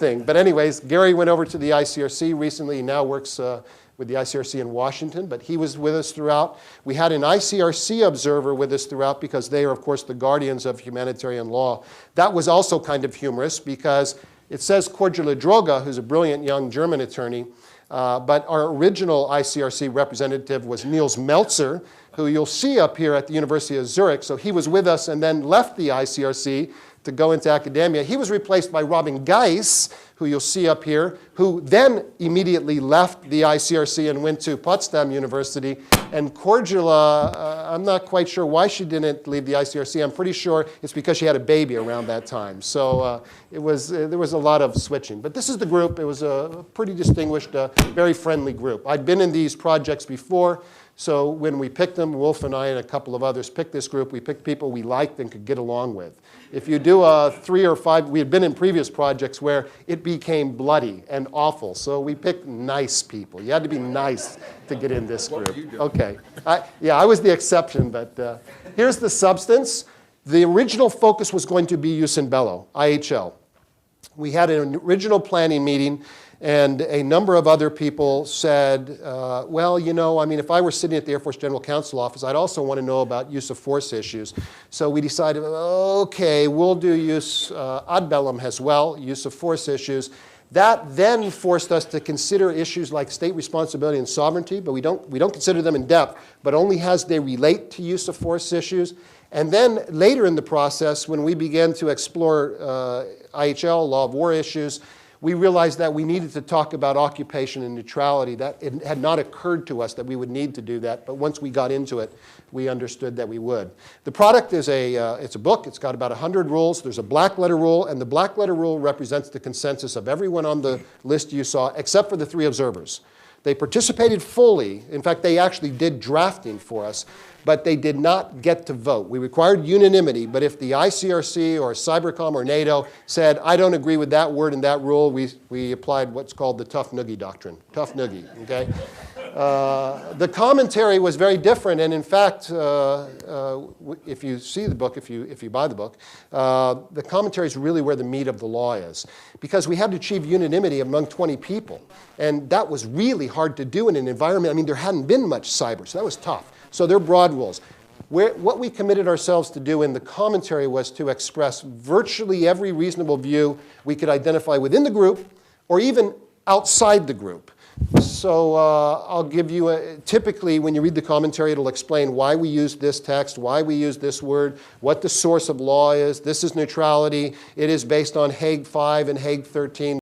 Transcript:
thing. But anyways, Gary went over to the ICRC recently. He now works with the ICRC in Washington, but he was with us throughout. We had an ICRC observer with us throughout because they are, of course, the guardians of humanitarian law. That was also kind of humorous because it says Cordula Droga, who's a brilliant young German attorney, but our original ICRC representative was Niels Meltzer, who you'll see up here at the University of Zurich. So he was with us and then left the ICRC to go into academia. He was replaced by Robin Geis, who you'll see up here, who then immediately left the ICRC and went to Potsdam University. And Cordula, I'm not quite sure why she didn't leave the ICRC. I'm pretty sure it's because she had a baby around that time. So there was a lot of switching. But this is the group. It was a pretty distinguished, very friendly group. I'd been in these projects before. So when we picked them, Wolf and I and a couple of others picked this group. We picked people we liked and could get along with. If you do a 3 or 5, we had been in previous projects where it became bloody and awful. So we picked nice people. You had to be nice to get in this group. Okay. I was the exception, but here's the substance. The original focus was going to be Jus in Bello, IHL. We had an original planning meeting. And a number of other people said, well, you know, I mean, if I were sitting at the Air Force General Counsel office, I'd also want to know about use of force issues. So we decided, okay, we'll do use ad bellum as well, use of force issues. That then forced us to consider issues like state responsibility and sovereignty, but we don't consider them in depth, but only as they relate to use of force issues. And then later in the process, when we began to explore IHL, law of war issues, we realized that we needed to talk about occupation and neutrality. That it had not occurred to us that we would need to do that, but once we got into it, we understood that we would. The product is it's a book. It's got about 100 rules. There's a black letter rule, and the black letter rule represents the consensus of everyone on the list you saw, except for the 3 observers. They participated fully. In fact, they actually did drafting for us, but they did not get to vote. We required unanimity, but if the ICRC or Cybercom or NATO said, I don't agree with that word and that rule, we applied what's called the tough noogie doctrine. Tough noogie, okay? The commentary was very different, and in fact, if you see the book, if you buy the book, the commentary is really where the meat of the law is. Because we had to achieve unanimity among 20 people, and that was really hard to do in an environment. I mean, there hadn't been much cyber, so that was tough. So they're broad rules. What we committed ourselves to do in the commentary was to express virtually every reasonable view we could identify within the group or even outside the group. So I'll give you typically when you read the commentary, it'll explain why we use this text, why we use this word, what the source of law is. This is neutrality. It is based on Hague 5 and Hague 13.